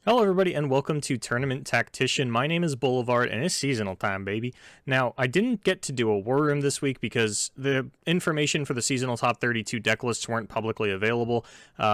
Hello everybody and welcome to Tournament Tactician. My name is Boulevard and it's seasonal time, baby. Now, I didn't get to do a war room this week because the information for the seasonal top 32 deck lists weren't publicly available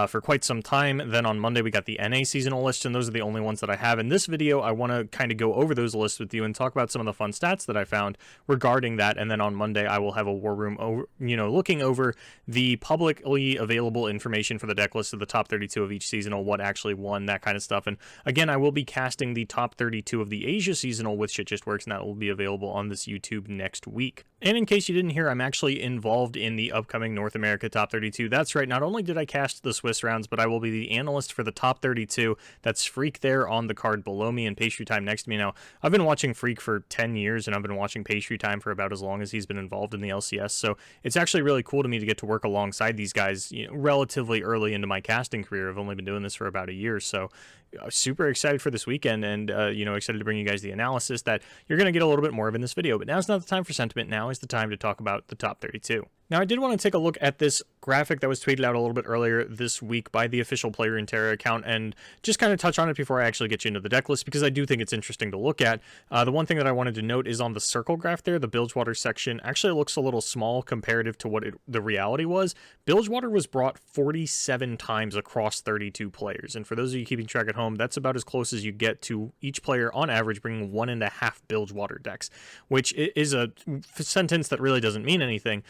for quite some time. Then on Monday we got the NA seasonal list, and those are the only ones that I have. In this video, I want to kind of go over those lists with you and talk about some of the fun stats that I found regarding that. And then on Monday, I will have a war room looking over the publicly available information for the deck list of the top 32 of each seasonal, what actually won, that kind of stuff. And again, I will be casting the top 32 of the Asia seasonal with Shit Just Works, and that will be available on this YouTube next week. And in case you didn't hear, I'm actually involved in the upcoming North America top 32. That's right, not only did I cast the Swiss rounds, but I will be the analyst for the top 32. That's Freak there on the card below me and Pastry Time next to me. Now, I've been watching Freak for 10 years, and I've been watching Pastry Time for about as long as he's been involved in the LCS, so it's actually really cool to me to get to work alongside these guys, relatively early into my casting career. I've only been doing this for about a year, so super excited for this weekend, and excited to bring you guys the analysis that you're going to get a little bit more of in this video. But now's not the time for sentiment. Now is the time to talk about the top 32. Now, I did want to take a look at this graphic that was tweeted out a little bit earlier this week by the official Player in Terra account and just kind of touch on it before I actually get you into the deck list, because I do think it's interesting to look at. The one thing that I wanted to note is on the circle graph there, the Bilgewater section actually looks a little small comparative to what the reality was. Bilgewater was brought 47 times across 32 players, and for those of you keeping track at home, that's about as close as you get to each player on average bringing 1.5 Bilgewater decks, which is a sentence that really doesn't mean anything.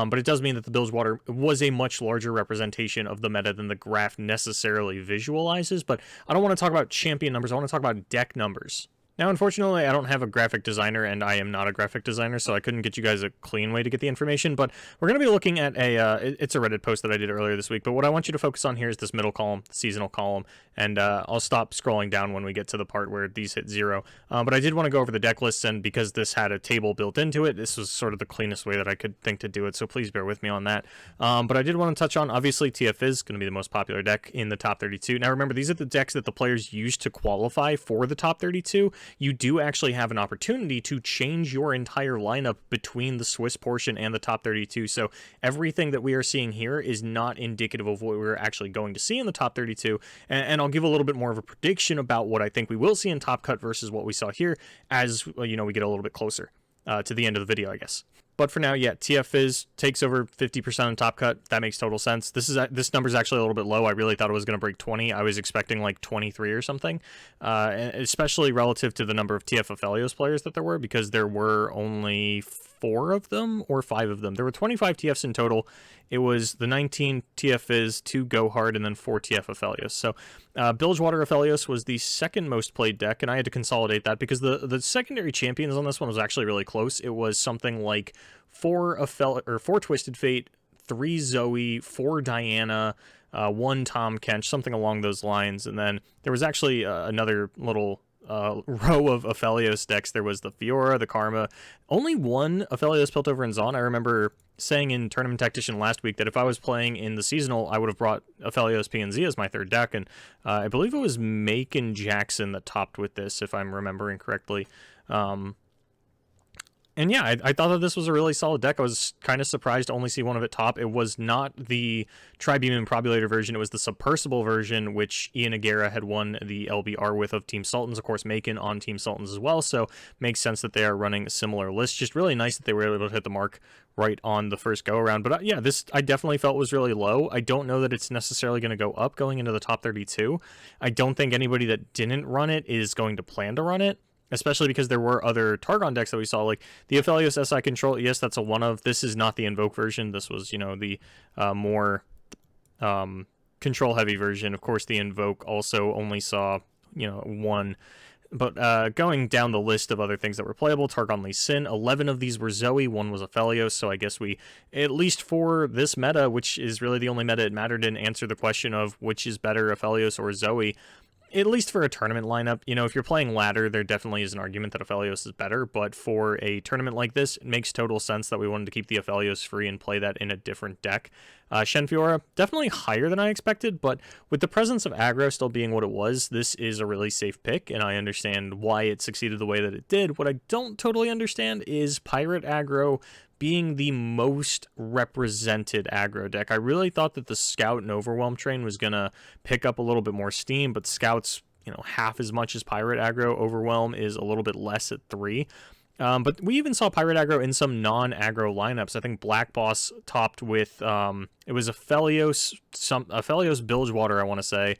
But it does mean that the Bilgewater was a much larger representation of the meta than the graph necessarily visualizes. But I don't want to talk about champion numbers. I want to talk about deck numbers. Now, unfortunately, I don't have a graphic designer, and I am not a graphic designer, so I couldn't get you guys a clean way to get the information, but we're going to be looking at it's a Reddit post that I did earlier this week, but what I want you to focus on here is this middle column, the seasonal column, and I'll stop scrolling down when we get to the part where these hit 0. But I did want to go over the deck lists, and because this had a table built into it, this was sort of the cleanest way that I could think to do it, so please bear with me on that. But I did want to touch on, obviously, TF is going to be the most popular deck in the top 32. Now, remember, these are the decks that the players use to qualify for the top 32. You do actually have an opportunity to change your entire lineup between the Swiss portion and the top 32, so everything that we are seeing here is not indicative of what we're actually going to see in the top 32, and I'll give a little bit more of a prediction about what I think we will see in Top Cut versus what we saw here as we get a little bit closer to the end of the video, I guess. But for now, yeah, TF Fizz takes over 50% on Top Cut. That makes total sense. This number is actually a little bit low. I really thought it was going to break 20. I was expecting like 23 or something, especially relative to the number of TF Aphelios players that there were, because there were only 4 of them or 5 of them. There were 25 TFs in total. It was the 19 TF Fizz, 2 Go Hard, and then 4 TF Aphelios. So Bilgewater Aphelios was the second most played deck, and I had to consolidate that because the secondary champions on this one was actually really close. It was something like 4 Twisted Fate, 3 Zoe, 4 Diana, 1 Tom Kench, something along those lines. And then there was actually another little row of Aphelios decks. There was the Fiora, the Karma. Only 1 Aphelios Piltover and Zaun. I remember saying in Tournament Tactician last week that if I was playing in the seasonal, I would have brought Aphelios PNZ as my third deck, and I believe it was Macon Jackson that topped with this, if I'm remembering correctly. And yeah, I thought that this was a really solid deck. I was kind of surprised to only see one of it top. It was not the Tribeam Improbulator version. It was the Submersible version, which Ian Aguera had won the LBR with of Team Sultans. Of course, Macon on Team Sultans as well, so makes sense that they are running a similar list. Just really nice that they were able to hit the mark right on the first go-around. But yeah, this I definitely felt was really low. I don't know that it's necessarily going to go up going into the top 32. I don't think anybody that didn't run it is going to plan to run it, especially because there were other Targon decks that we saw, like the Aphelios SI Control. Yes, that's a one-of. This is not the Invoke version. This was, the more control-heavy version. Of course, the Invoke also only saw, 1. But going down the list of other things that were playable, Targon Lee Sin, 11 of these were Zoe, 1 was Aphelios, so I guess we, at least for this meta, which is really the only meta it mattered in, answer the question of which is better, Aphelios or Zoe. At least for a tournament lineup, if you're playing ladder, there definitely is an argument that Aphelios is better, but for a tournament like this, it makes total sense that we wanted to keep the Aphelios free and play that in a different deck. Shen Fiora, definitely higher than I expected, but with the presence of aggro still being what it was, this is a really safe pick, and I understand why it succeeded the way that it did. What I don't totally understand is Pirate aggro being the most represented aggro deck. I really thought that the Scout and Overwhelm train was going to pick up a little bit more steam, but Scouts half as much as Pirate aggro. Overwhelm is a little bit less at 3. But we even saw Pirate aggro in some non-aggro lineups. I think Black Boss topped with it was a Felios Bilgewater, I want to say.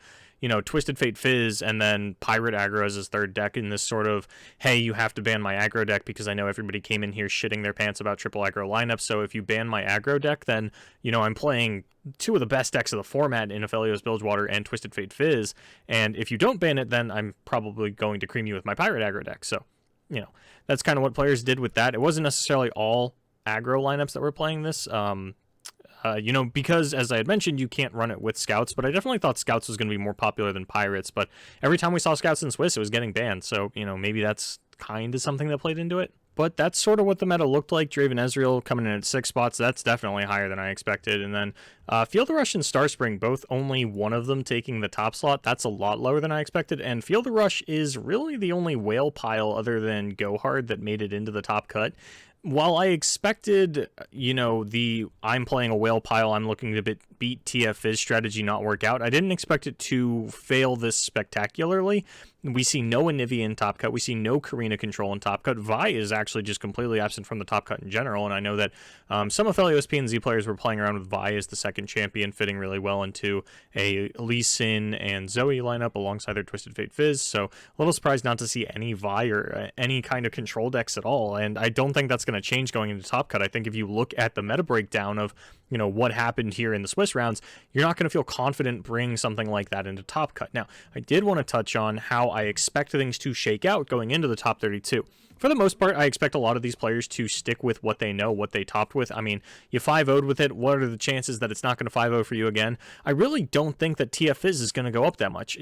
Twisted Fate Fizz, and then Pirate aggro as his third deck in this sort of, hey, you have to ban my aggro deck because I know everybody came in here shitting their pants about triple aggro lineups, so if you ban my aggro deck, then, I'm playing two of the best decks of the format in Aphelios Bilgewater and Twisted Fate Fizz, and if you don't ban it, then I'm probably going to cream you with my Pirate aggro deck, so, that's kind of what players did with that. It wasn't necessarily all aggro lineups that were playing this, because, as I had mentioned, you can't run it with Scouts, but I definitely thought Scouts was going to be more popular than Pirates, but every time we saw Scouts in Swiss, it was getting banned, so, maybe that's kind of something that played into it. But that's sort of what the meta looked like. Draven Ezreal coming in at 6 spots, that's definitely higher than I expected, and then Field Rush and Starspring, both only one of them taking the top slot, that's a lot lower than I expected, and Field Rush is really the only whale pile other than Go Hard that made it into the top cut. While I expected, I'm playing a whale pile, I'm looking to beat TF Fizz strategy not work out, I didn't expect it to fail this spectacularly. We see no Anivia in top cut, we see no Karina control in top cut. Vi is actually just completely absent from the top cut in general, and I know that some of Aphelios PNZ players were playing around with Vi as the second champion, fitting really well into a Lee Sin and Zoe lineup alongside their Twisted Fate Fizz, so a little surprised not to see any Vi or any kind of control decks at all, and I don't think that's going to change going into top cut. I think if you look at the meta breakdown of what happened here in the Swiss rounds, you're not going to feel confident bringing something like that into top cut. Now, I did want to touch on how I expect things to shake out going into the top 32. For the most part, I expect a lot of these players to stick with what they know, what they topped with. I mean, you 5-0'd with it. What are the chances that it's not going to 5-0 for you again? I really don't think that TF Fizz is going to go up that much.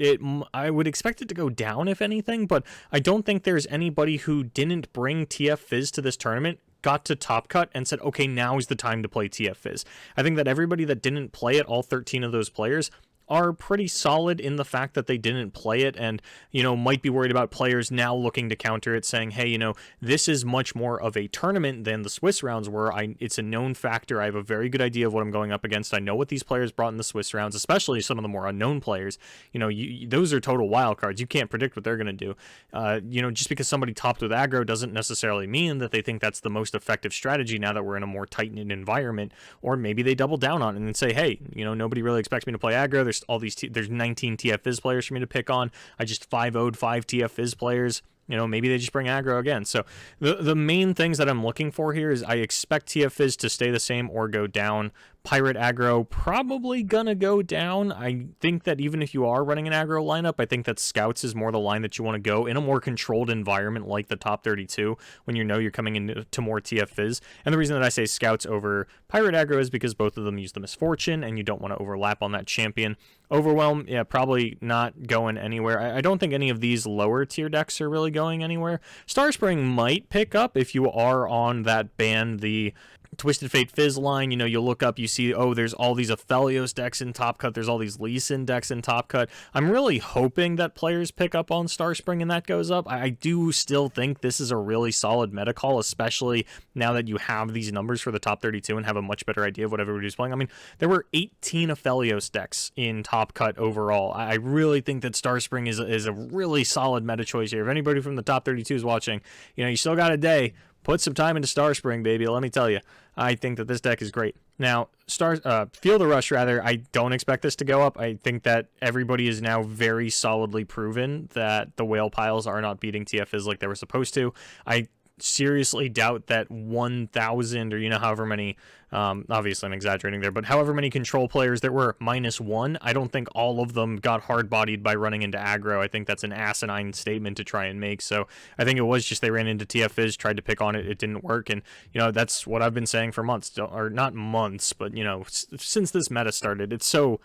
I would expect it to go down, if anything, but I don't think there's anybody who didn't bring TF Fizz to this tournament, got to top cut, and said, okay, now is the time to play TF Fizz. I think that everybody that didn't play it, all 13 of those players, are pretty solid in the fact that they didn't play it and, might be worried about players now looking to counter it, saying, hey, this is much more of a tournament than the Swiss rounds were. It's a known factor. I have a very good idea of what I'm going up against. I know what these players brought in the Swiss rounds, especially some of the more unknown players. Those are total wild cards. You can't predict what they're going to do. Just because somebody topped with aggro doesn't necessarily mean that they think that's the most effective strategy now that we're in a more tight-knit environment, or maybe they double down on it and say, hey, nobody really expects me to play aggro. There's 19 TF Fizz players for me to pick on. I just 5-0'd 5 TF Fizz players. Maybe they just bring aggro again. So the main things that I'm looking for here is I expect TF Fizz to stay the same or go down. Pirate aggro probably gonna go down. I think that even if you are running an aggro lineup, I think that Scouts is more the line that you want to go in a more controlled environment like the top 32 when you're coming into more TF Fizz. And the reason that I say Scouts over Pirate aggro is because both of them use the Misfortune and you don't want to overlap on that champion. Overwhelm, yeah, probably not going anywhere. I don't think any of these lower tier decks are really going anywhere. Starspring might pick up if you are on that ban, the Twisted Fate Fizz line. You'll look up, you see, oh, there's all these Aphelios decks in top cut, there's all these Lee Sin decks in top cut. I'm really hoping that players pick up on Starspring and that goes up. I do still think this is a really solid meta call, especially now that you have these numbers for the top 32 and have a much better idea of what everybody's playing. I mean, there were 18 Aphelios decks in top cut overall. I really think that Starspring is a really solid meta choice here. If anybody from the top 32 is watching, you still got a day. Put some time into Starspring, baby. Let me tell you, I think that this deck is great. Now, Field of Rush, rather, I don't expect this to go up. I think that everybody is now very solidly proven that the whale piles are not beating TFs like they were supposed to. I seriously doubt that 1,000 or however many, obviously I'm exaggerating there, but however many control players there were -1, I don't think all of them got hard-bodied by running into aggro. I think that's an asinine statement to try and make. So I think it was just they ran into TFs, tried to pick on it, it didn't work, and that's what I've been saying for months, or not months, but since this meta started. It's so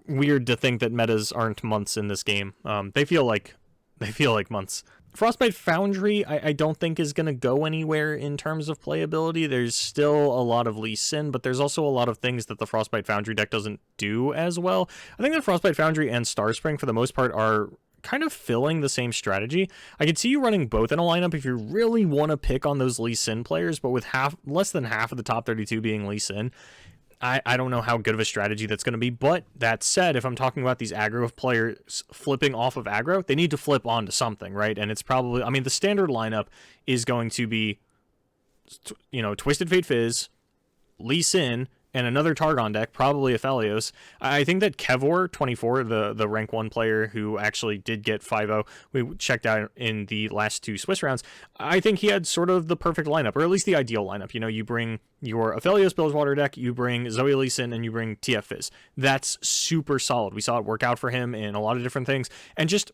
weird to think that metas aren't months in this game. They feel like months. Frostbite Foundry, I don't think is going to go anywhere in terms of playability. There's still a lot of Lee Sin, but there's also a lot of things that the Frostbite Foundry deck doesn't do as well. I think that Frostbite Foundry and Starspring, for the most part, are kind of filling the same strategy. I could see you running both in a lineup if you really want to pick on those Lee Sin players, but with less than half of the top 32 being Lee Sin, I don't know how good of a strategy that's going to be. But that said, if I'm talking about these aggro players flipping off of aggro, they need to flip onto something, right? And it's probably, I mean, the standard lineup is going to be, Twisted Fate Fizz, Lee Sin, and another Targon deck, probably Aphelios. I think that Kevor24, the rank 1 player who actually did get 5-0, we checked out in the last 2 Swiss rounds, I think he had sort of the perfect lineup, or at least the ideal lineup. You bring your Aphelios Bilgewater deck, you bring Zoe Lee Sin, and you bring TF Fizz. That's super solid. We saw it work out for him in a lot of different things, and just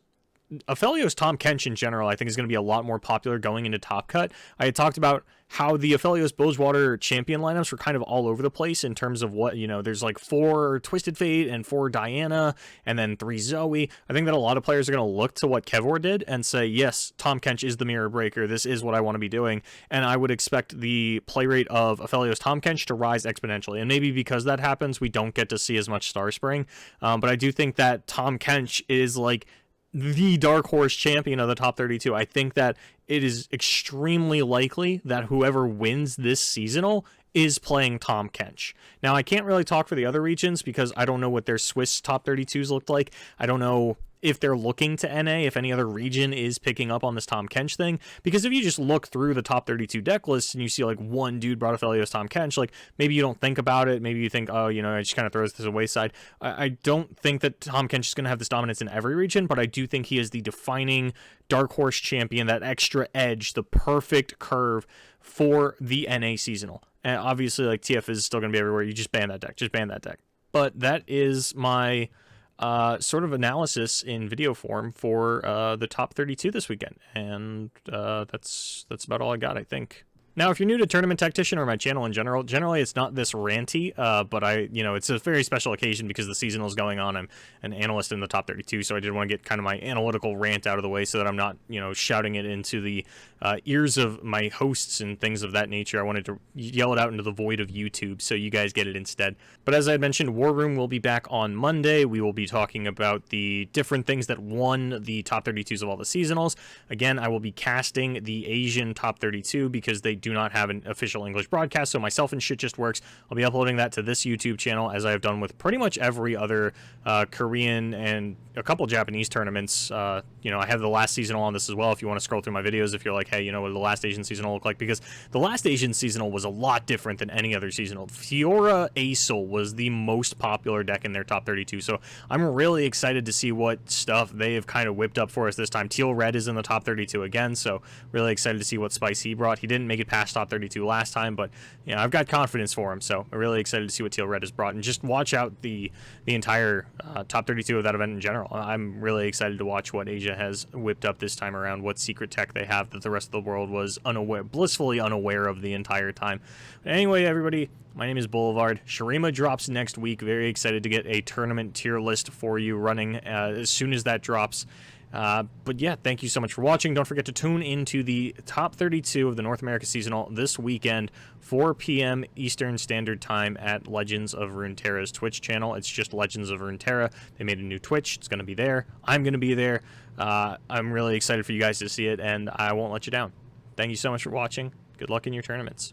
Aphelios Tahm Kench in general, I think, is going to be a lot more popular going into Top Cut. I had talked about how the Aphelios Bilgewater champion lineups were kind of all over the place in terms of what, there's like 4 Twisted Fate and 4 Diana and then 3 Zoe. I think that a lot of players are going to look to what Kevor did and say, yes, Tahm Kench is the mirror breaker. This is what I want to be doing. And I would expect the play rate of Aphelios Tahm Kench to rise exponentially. And maybe because that happens, we don't get to see as much Star Spring. But I do think that Tahm Kench is like the dark horse champion of the top 32. I think that it is extremely likely that whoever wins this seasonal is playing Tahm Kench. Now, I can't really talk for the other regions because I don't know what their Swiss top 32s looked like. I don't know if they're looking to NA, if any other region is picking up on this Tahm Kench thing. Because if you just look through the top 32 deck lists and you see like one dude brought Aphelios Tahm Kench, like maybe you don't think about it. Maybe you think, oh, it just kind of throws this a wayside. I don't think that Tahm Kench is going to have this dominance in every region, but I do think he is the defining dark horse champion, that extra edge, the perfect curve for the NA seasonal. And obviously, like, TF is still going to be everywhere. You just ban that deck. Just ban that deck. But that is my sort of analysis in video form for the top 32 this weekend. And that's about all I got, I think. Now, if you're new to Tournament Tactician or my channel in general, generally it's not this ranty, but it's a very special occasion because the seasonal is going on. I'm an analyst in the top 32, so I did want to get kind of my analytical rant out of the way so that I'm not, shouting it into the ears of my hosts and things of that nature. I wanted to yell it out into the void of YouTube, so you guys get it instead. But as I had mentioned, War Room will be back on Monday. We will be talking about the different things that won the top 32s of all the seasonals. Again, I will be casting the Asian top 32 because they do not have an official English broadcast, so myself and Shit Just Works, I'll be uploading that to this YouTube channel as I have done with pretty much every other Korean and a couple Japanese tournaments. I have the last seasonal on this as well if you want to scroll through my videos if you're like, hey, what did the last Asian seasonal look like? Because the last Asian seasonal was a lot different than any other seasonal. Fiora Aesol was the most popular deck in their top 32, so I'm really excited to see what stuff they have kind of whipped up for us this time. Teal Red is in the top 32 again, so really excited to see what spice he brought. He didn't make it past top 32 last time, but I've got confidence for him, so I'm really excited to see what Teal Red has brought. And just watch out the entire top 32 of that event in general. I'm really excited to watch what Asia has whipped up this time around, what secret tech they have that the rest of the world was blissfully unaware of the entire time. But anyway, everybody, my name is Boulevard. Shurima drops next week. Very excited to get a tournament tier list for you running as soon as that drops. But yeah, thank you so much for watching. Don't forget to tune into the top 32 of the North America Seasonal this weekend, 4 p.m. Eastern Standard Time at Legends of Runeterra's Twitch channel. It's just Legends of Runeterra. They made a new Twitch. It's going to be there. I'm going to be there. I'm really excited for you guys to see it, and I won't let you down. Thank you so much for watching. Good luck in your tournaments.